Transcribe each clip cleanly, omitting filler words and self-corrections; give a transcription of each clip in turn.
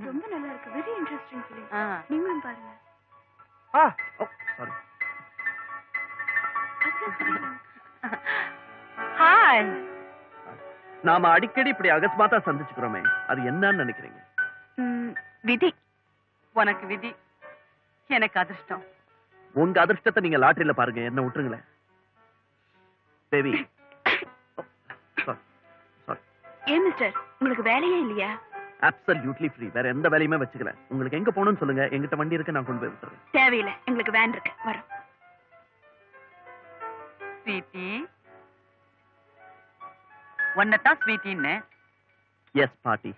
ரொம்ப நல்லா இருக்கு. Very interesting film. நீங்களும் பாருங்க. சாரி. ஹாய். நாம அடிக்கடி இப்படி அகஸ்மாத்தா சந்திச்சுக்கிறோமே, அது என்னன்னு நினைக்கிறீங்க? விதி. உனக்கு விதி, எனக்கு அதிர்ஷ்டம். உங்க அதிர்ஷ்டத்தை நீங்க லாட்டரியில பாருங்க, என்ன விட்டுருங்களேன். தேவி. ஏன் மிஸ்டர், உங்களுக்கு வேலையே இல்லையா? Absolutely free. வேற எந்த வேலையுமே வச்சுக்கல. உங்களுக்கு எங்க போகணும்னு சொல்லுங்க, எங்கிட்ட வண்டி இருக்கு, நான் கொண்டு போய் விட்டுறேன். தேவையில்லை, எங்களுக்கு வேன் இருக்கு, வரோம். ஸ்வீட்டி, ஒன்னதான் ஸ்வீட்டின்னு. எஸ் பாட்டி.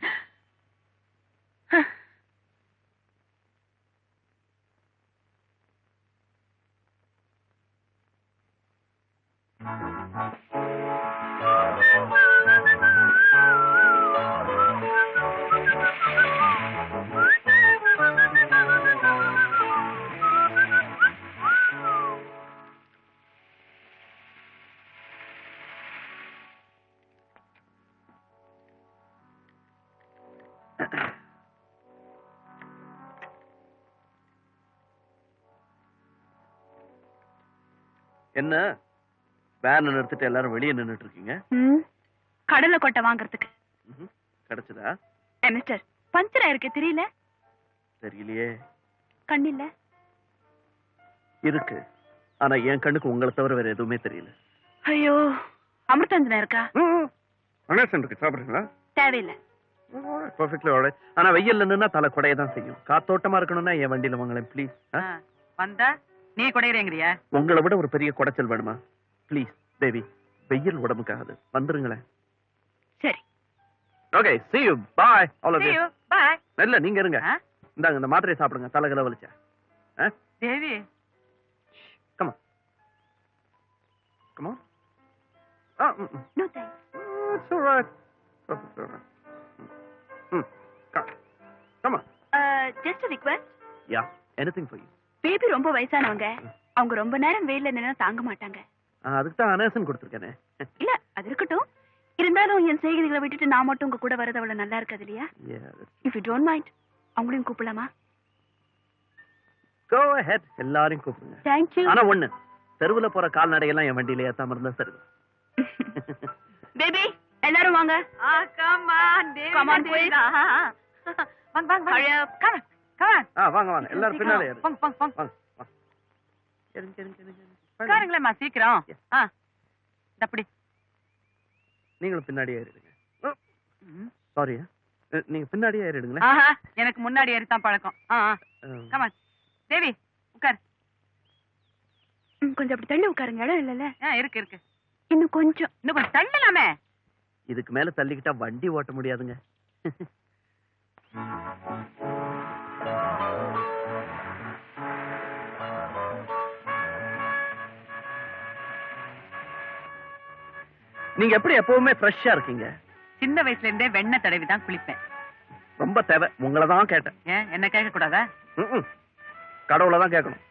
என்ன வேன் நிறுத்திட்டு எல்லாரும் வெளியே நின்னுட்டு இருக்கீங்க? கடலை கொட்டை வாங்குறதுக்கு. கிடைச்சதா? மிஸ்டர், பஞ்சர் ஆயிருக்கு, தெரியல? தெரியலையே. கண்ணில்ல? இருக்கு, ஆனா என் கண்ணுக்கு உங்களை தவிர வேற எதுவுமே தெரியல. ஐயோ, அமிர்தாஞ்சனா இருக்கா? இருக்கு, சாப்பிடுறீங்களா? தேவையில்லை. Perfectly alright. ஆனா வெயில்ல நின்னா தலை கொடைய தான் செய்யும். காத்தோட்டமா இருக்கணும்னா என் வண்டியில வாங்களேன் ப்ளீஸ். வந்தா நீ கொடையறேங்கறியா? உங்களை விட ஒரு பெரிய குடைச்சல் வேணுமா? ப்ளீஸ் தேவி, வெயில் உடம்புக்காது, வந்துருங்களேன். சரி. Okay, see you, bye all of you. See you, bye. இல்ல நீங்க இருங்க, இந்தாங்க இந்த மாத்திரையை சாப்பிடுங்க, தலைகல வலிச்சா. தேவி, come on, come on. No thanks. It's all right. It's all right. Come on. Just a request. Yeah, anything for you. Baby ரொம்ப வயசானவங்க, அவங்க ரொம்ப நேரம் வெயில்ல நின்னா தாங்க மாட்டாங்க. அதுக்கு தான் அனேசன் கொடுத்துருக்கேனே. இல்ல அது இருக்கட்டும், இருந்தாலும் என் செய்திகளை விட்டுட்டு நான் மட்டும் உங்க கூட வரது அவ்வளவு நல்லா இருக்காது இல்லையா? If you don't mind, அவங்களையும் கூப்பிடலாமா? Go ahead, எல்லாரையும் கூப்பிடுங்க. Thank you. ஆனா ஒண்ணு, தெருவுல போற கால்நடையெல்லாம் என் வண்டியில ஏத்தாம இருந்தா சரி. பேபி, எல்லாரும் வாங்க. come on, David. Come on, please. வாங்க. Hurry up. Come on. வாங்க எல்லாரும் பின்னால ஏறு. வாங்க. ஏறுங்க. காரங்களேம்மா சீக்கிரம். அப்படி நீங்களும் பின்னாடியே ஏறிடுங்க. சாரி, நீங்க பின்னாடியே ஏறிடுங்களேன். எனக்கு முன்னாடி ஏறித்தான் பழக்கம். come on. தேவி உட்கார். கொஞ்சம் அப்படி தள்ளி உட்காருங்க, இடம் இல்லைல்ல? இருக்கு. இன்னும் கொஞ்சம் தள்ளலாமே. இதுக்கு மேல தள்ளிக்கிட்டா வண்டி ஓட்ட முடியாதுங்க. நீங்க எப்படி எப்பவுமே ஃப்ரெஷ்ஷா இருக்கீங்க? சின்ன வயசுல இருந்தே வெண்ணெய் தடவி தான் குளிப்பேன். ரொம்ப தேவை, உங்களை தான் கேட்டேன். ஏன் என்ன கேட்க கூடாதா? கடவுளை தான் கேட்கணும்.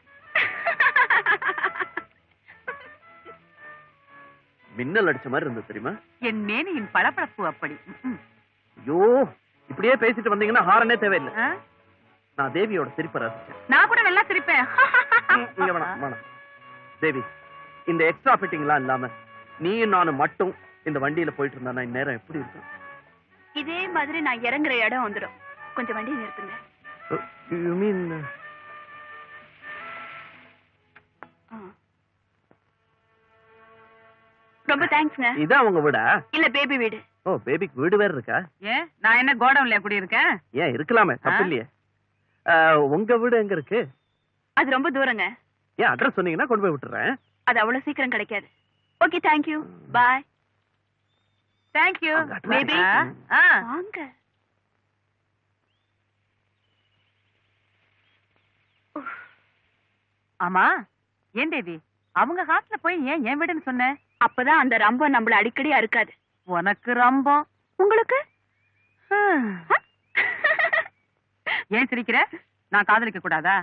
மின்னல் அடிச்ச மாதிரி இருந்தது தெரியுமா? என் மேனியின் பளபளப்பு அப்படி. ஐயோ, இப்படியே பேசிட்டு வந்தீங்கன்னா ஹாரனே தேவையில்லை. நான் தேவியோட சிரிப்பை ரசிச்சேன். நான் கூட நல்லா சிரிப்பேன். வேணாம் தேவி, இந்த எக்ஸ்ட்ரா ஃபிட்டிங்லாம் இல்லாம நீயும் நானும் மட்டும் இந்த வண்டியில போயிட்டு இருந்தா இந்நேரம் எப்படி இருக்கும்? இதே மாதிரி நான் இறங்குற இடம் வந்துடும். கொஞ்சம் வண்டியை நிறுத்துங்க. You mean ரொம்ப தேங்க்ஸ்ங்க. இதான் உங்க வீடா? இல்ல பேபி வீடு. ஓ, பேபிக்கு வீடு வேற இருக்கா? ஏன் நான் என்ன கோடவுன்ல குடி இருக்கேன்? ஏன் இருக்கலாமே, தப்பு இல்லையே. உங்க வீடு எங்க இருக்கு? அது ரொம்ப தூரங்க. ஏன் அட்ரஸ் சொன்னீங்கன்னா கொண்டு போய் விட்டுறேன். அது அவ்வளவு சீக்கிரம் கிடைக்காது. Okay, thank you, bye. Thank you baby. வாங்க. ஆமா, ஏன் தேவி அவங்க ஹாஸ்டல்ல போய் ஏன் என் வீடுன்னு சொன்ன? அப்பதான் அந்த ரம்பம் நம்மள அடிக்கடி அறுக்காது. உனக்கு ரம்பம், உங்களுக்கு ஏன் சிரிக்கிற? நான் காதலிக்க கூடாதா?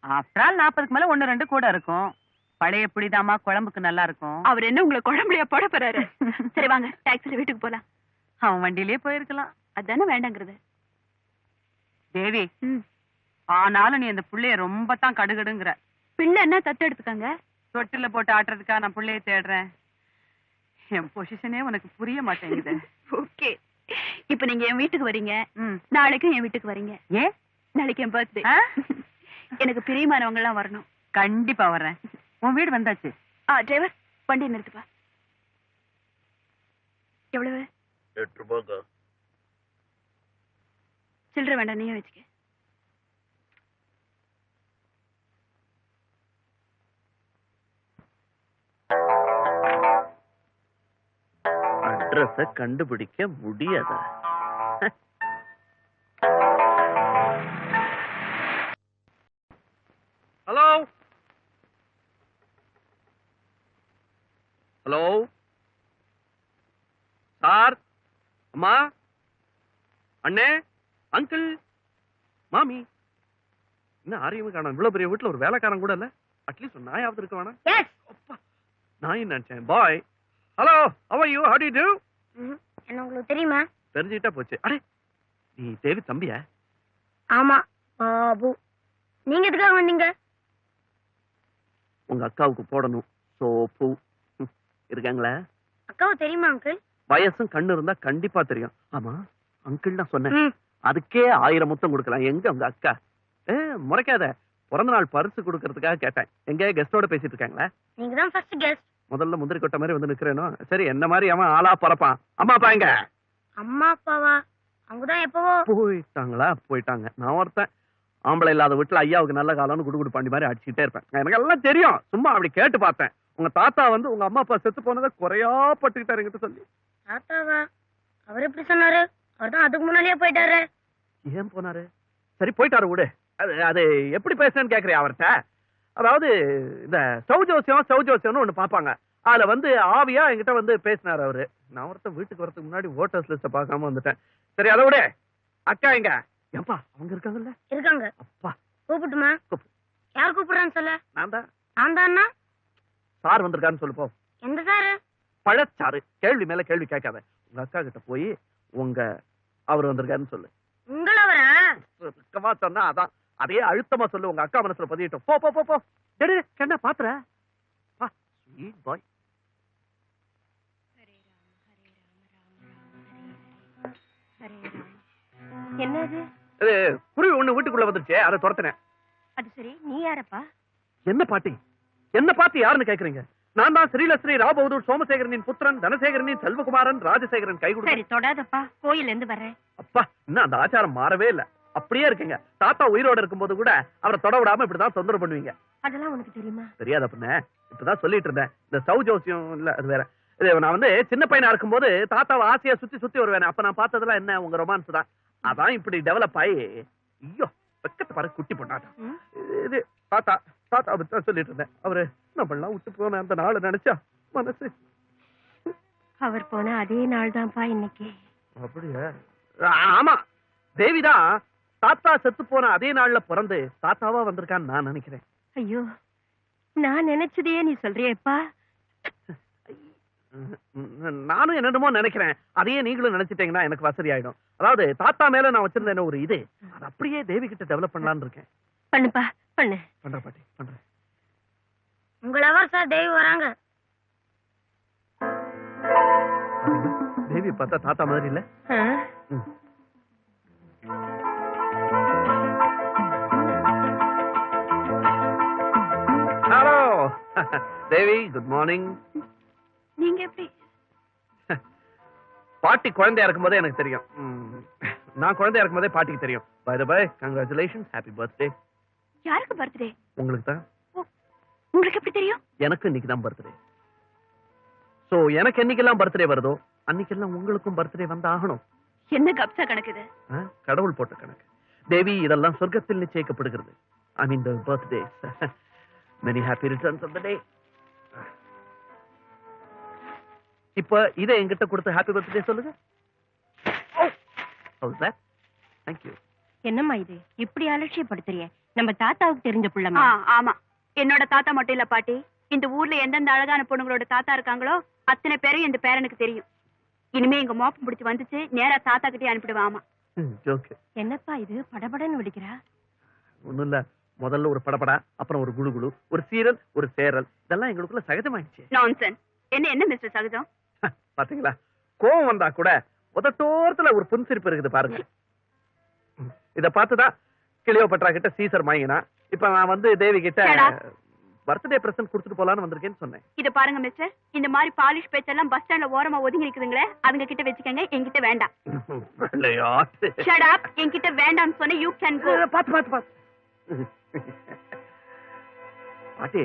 ஆஃப்டர் ஆல் 40க்கு மேல 1-2 கூட இருக்கும். பழைய புடிதாமா குழம்புக்கு நல்லா இருக்கும். அவர் என்ன உங்களை குழம்புலையா போட போறாரு? சரி வாங்க, டாக்ஸில வீட்டுக்கு போலாம். அவன் வண்டியிலேயே போயிருக்கலாம். அதானே வேண்டாங்கிறது. தேவி, ம். ஆனாலும் நீ அந்த புள்ளைய ரொம்ப தான் கடுகடுங்கிற. பிள்ளை என்ன தத்து எடுத்துக்கங்க. தொட்டில போட்டு ஆட்டுறதுக்கா நான் புள்ளைய தேடுறேன்? என் பொசிஷனே உனக்கு புரிய மாட்டேங்குது. ஓகே, இப்ப நீங்க என் வீட்டுக்கு வரீங்க, ம். நாளைக்கும் என் வீட்டுக்கு வரீங்க. ஏன்? நாளைக்கு என் பர்த்டே. ஆ? எனக்கு பிரியமானவங்க எல்லாம் வரணும். கண்டிப்பா வர்றேன். உன் வீடு வந்தாச்சு. டிரைவர், வண்டி நிறுத்துப்பா. எவ்வளவு? 8 ரூபாய்க்கா. சில்லற வேண்டாம், நீயே வச்சுக்க. அட்ரஸ கண்டுபிடிக்க முடியாதா? ஹலோ ஹலோ சார், அம்மா, அண்ணே, அங்கிள், மாமி, என்ன ஆரியமும் காணோம். இவ்வளவு பெரிய வீட்டுல ஒரு வேலைக்காரன் கூட இல்ல. அட்லீஸ்ட் ஒரு நாயாவது இருக்க வேணாம். அப்பா, நாய் நினைச்சேன். Bye. Hello, how are you? How do you do? என்ன உங்களுக்கு தெரியுமா? தெரிஞ்சுக்கிட்டா போச்சு. அடே, நீ தேவி தம்பியா? ஆமா, பாபு. நீங்க எதுக்காக வந்தீங்க? உங்க அக்காவுக்கு போடணும் சோப்பு. இருக்காங்களா? அக்காவும் தெரியுமா அங்கிள்? வயசும் கண்ணு இருந்தா கண்டிப்பா தெரியும். ஆமா, அங்கிள் தான் சொன்னேன். ம். அதுக்கே 1000 முத்தம் கொடுக்கலாம். எங்க உங்க அக்கா? முறைக்காத. பிறந்த நாள் பரிசு கொடுக்கறதுக்காக கேட்டேன். எங்க கெஸ்டோட பேசிட்டு இருக்காங்களா? நீங்க தான் ஃபர்ஸ்ட் கெஸ்ட். முதல்ல முந்திரி கொட்டை மாதிரி வந்து நிக்கிறேனோ? சரி, என்ன மாதிரி அவன் ஆளா பறப்பான். அம்மா அப்பா எங்க? அம்மா அப்பாவா? அவங்கதான் எப்பவோ போயிட்டாங்களா? போயிட்டாங்க. நான் ஒருத்தன் ஆம்பளை இல்லாத வீட்டுல ஐயாவுக்கு நல்ல காலம்னு குடுகுடு பாண்டி மாதிரி அடிச்சுட்டே இருப்பேன். எனக்கு எல்லாம் தெரியும். சும்மா அப்படி கேட்டு பார்த்தேன். உங்க தாத்தா வந்து உங்க அம்மா அப்பா செத்து போனதை குறையா பட்டுக்கிட்டாரு என்கிட்ட சொல்லி. தாத்தாவா? அவர் எப்படி சொன்னாரு? அவர் தான் அதுக்கு முன்னாடியே போயிட்டாரு. ஏன் போனாரு? சரி, போயிட்டாரு விடு. அது எப்படி பேசுறேன்னு கேக்குறியா அவர்கிட்ட? அதாவது இந்த சௌஜோசியம்னு ஒண்ணு பாப்பாங்க. அதுல வந்து ஆவியா என்கிட்ட வந்து பேசினாரு அவரு. நான் ஒருத்தன் வீட்டுக்கு வரதுக்கு முன்னாடி ஓட்டர்ஸ் லிஸ்ட பார்க்காம வந்துட்டேன். சரி, அதை விட அக்கா எங்க? ஏப்பா, அவங்க இருக்காங்கல்ல? இருக்காங்க. அப்பா, கூப்பிட்டுமா? யார் கூப்பிடுறான்னு சொல்ல? நான் தான். நான் தானா? சார் வந்திருக்காருன்னு சொல்லு போ. எந்த சாரு? பழச்சாரு. கேள்வி மேல கேள்வி கேட்காத. உங்க அக்கா கிட்ட போய் உங்க அவர் வந்திருக்காருன்னு சொல்லு. உங்களவரா? சுத்தமா சொன்னா அதான். அதே அழுத்தமா சொல்லு. உங்க அக்கா மனசுல பதியட்டும். போ போ போ போ. டேய், என்ன பாத்துற? வா, ஸ்வீட் பாய். என்னது? குருவி ஒண்ணு வீட்டுக்குள்ள வந்துருச்சே, அதை துரத்தினேன். அது சரி, நீ யாரப்பா? என்ன பாட்டி? என்ன பார்த்து யாருன்னு கேக்குறீங்க? நான் தான் ஸ்ரீலஸ்ரீ ராபகதூர் சோமசேகரனின் புத்திரன், தனசேகரனின் செல்வகுமாரன், ராஜசேகரன் கை சரி, தொடாதப்பா. கோயில்ல இருந்து வர்றேன். அப்பா, இன்னும் அந்த ஆச்சாரம் மாறவே இல்ல. அப்படியே இருக்குங்க. தாத்தா உயிரோட இருக்கும்போது கூட அவரை தொட விடாம இப்படிதான் தொந்தரவு பண்ணுவீங்க. அதெல்லாம் உனக்கு தெரியுமா? தெரியாத பொண்ணு. இப்பதான் சொல்லிட்டு இருந்தேன். இந்த சௌஜோசியம் இல்ல, அது வேற. நான் வந்து சின்ன பையனா இருக்கும்போது தாத்தாவை ஆசையா சுத்தி சுத்தி வருவேன். அப்ப நான் பார்த்ததெல்லாம் என்ன, உங்க ரொமான்ஸ் தான். அதான் இப்படி டெவலப் ஆகி, ஐயோ பக்கத்து பாரு குட்டி பொண்ணாட்டம். இது தாத்தா தாத்தா பத்தி சொல்லிட்டு இருந்தேன். அவரு நம்மளாம் விட்டு போன அந்த நாளை நினைச்சா மனசு. அவர் போன அதே நாள் தான்ப்பா இன்னைக்கு. அப்படியா? ஆமா, தேவிதான் தாத்தா செத்து போன அதே நாள்ல பிறந்து தாத்தாவா வந்திருக்கான்னு நான் நினைக்கிறேன். ஐயோ, நான் நினைச்சதையே நீ சொல்றியேப்பா. நானும் என்னமோ நினைக்கிறேன். அதையே நீங்களும் நினைச்சிட்டீங்கன்னா எனக்கு வசதி ஆயிடும். அதாவது தாத்தா மேல நான் வச்சிருந்தேன் ஒரு இது, அது அப்படியே தேவி கிட்ட டெவலப் பண்ணலாம்னு இருக்கேன். பண்ணுப்பா, பண்ணு. பண்ற பாட்டி, பண்றேன். உங்களவா சார் தேவி வராங்க. தேவி பார்த்தா தாத்தா மாதிரி இல்ல? ம். ஹலோ தேவி, குட் மார்னிங். நீங்க எப்படி? பாட்டி குழந்தையா இருக்கும்போதே எனக்கு தெரியும். நான் குழந்தையா இருக்கும்போதே பாட்டிக்கு தெரியும். By the by, congratulations, happy birthday. யாருக்கு பர்த்டே? உங்களுக்கு தான். உங்களுக்கு எப்படி தெரியும்? எனக்கு இன்னைக்கு தான் பர்த்டே. சோ எனக்கு என்னைக்கெல்லாம் பர்த்டே வருதோ அன்னைக்கெல்லாம் உங்களுக்கும் பர்த்டே வந்து ஆகணும். என்ன கப்சா கணக்கு இது? கடவுள் போட்ட கணக்கு தேவி. இதெல்லாம் சொர்க்கத்தில் நிச்சயிக்கப்படுகிறது. I mean the birthdays. Many happy returns of the day. இப்ப இதை என்கிட்ட கொடுத்து ஹாப்பி பர்த்டே சொல்லுங்க. How's that? Thank you. என்னம்மா இது இப்படி அலட்சியப்படுத்துறிய? நம்ம தாத்தாவுக்கு தெரிஞ்ச புள்ளமா? ஆமா, என்னோட தாத்தா மட்டும் இல்ல பாட்டி. இந்த ஊர்ல எந்தெந்த அழகான பொண்ணுங்களோட தாத்தா இருக்காங்களோ அத்தனை பேரும் இந்த பேரனுக்கு தெரியும். இனிமே எங்க மோப்பம் பிடிச்சு வந்துச்சு நேரா தாத்தா கிட்டே அனுப்பிடுவான். ஆமா, ஜோக்கு. என்னப்பா இது படபடன்னு வெடிக்கிறா? ஒண்ணும் இல்ல, முதல்ல ஒரு படபடா, அப்புறம் ஒரு குடு குடு, ஒரு சீரல், ஒரு சேரல், இதெல்லாம் எங்களுக்குள்ள சகஜமாயிடுச்சு. நான்சென்ஸ். என்ன மிஸ்டர் சகஜம்? பாத்தீங்களா, கோவம் வந்தா கூட உதட்டோரத்துல ஒரு புன்சிரிப்பு இருக்குது பாருங்க. இத பார்த்துதான் கிளியோபட்ரா கிட்ட சீசர் மயங்கினா. இப்ப நான் வந்து தேவி கிட்ட Shut up. பர்த்டே பிரசன்ட் கொடுத்துட்டு போலான்னு வந்திருக்கேன்னு சொன்னேன். இத பாருங்க மிஸ்டர், இந்த மாதிரி பாலிஷ் பேச்செல்லாம் பஸ் ஸ்டாண்ட்ல ஓரமா ஒதுங்கி இருக்குதுங்களே, அதுங்க கிட்ட வச்சுக்கங்க, என்கிட்ட வேண்டாம். விளையாட்டு. Shut up. என்கிட்ட வேண்டாம்னு சொன்ன யூ கேன் கோ. பாத்து பாத்து பாத்து. பாட்டி,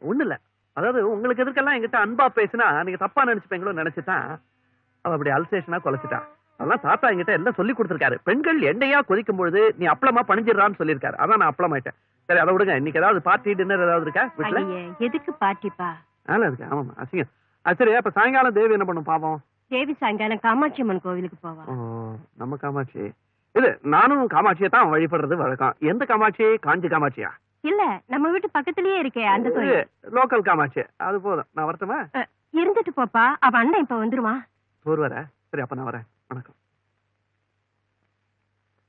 ஒண்ணு இல்ல, அதாவது உங்களுக்கு எதுக்கெல்லாம் என்கிட்ட அன்பா பேசினா நீங்க தப்பா நினைச்சுப்பீங்களோ நினைச்சுதான் அவ அப்படி அல்சேஷனா கொலைச்சிட்டா. அதெல்லாம் தாத்தா என்கிட்ட எல்லாம் சொல்லி கொடுத்திருக்காரு. பெண்கள் எண்டையா கொதிக்கும் பொழுது நீ அப்பளமா பணிஞ்சிடறான்னு சொல்லியிருக்காரு. அதான் நான் அப்பளமாயிட்டேன். சரி, அதை விடுங்க. இன்னைக்கு ஏதாவது பார்ட்டி டின்னர் ஏதாவது இருக்கா வீட்டுல? எதுக்கு பாட்டிப்பா? நல்லா இருக்கு. ஆமாமா, அசிங்கம். சரி, அப்ப சாயங்காலம் தேவி என்ன பண்ணும் பாப்போம்? தேவி சாயங்காலம் காமாட்சி அம்மன் கோவிலுக்கு போவா. நம்ம காமாட்சி. இது நானும் காமாட்சியை தான் வழிபடுறது வழக்கம். எந்த காமாட்சி? காஞ்சி காமாட்சியா? இல்ல, நம்ம வீட்டு பக்கத்துலயே இருக்கே அந்த கோயில். லோக்கல் காமாட்சி. அது போதும். நான் வரட்டுமா? இருந்துட்டு போப்பா, அவ அண்ணன் இப்ப வந்துருவான். ஒரு வர. சரி, அப்ப நான் வரேன். வணக்கம்.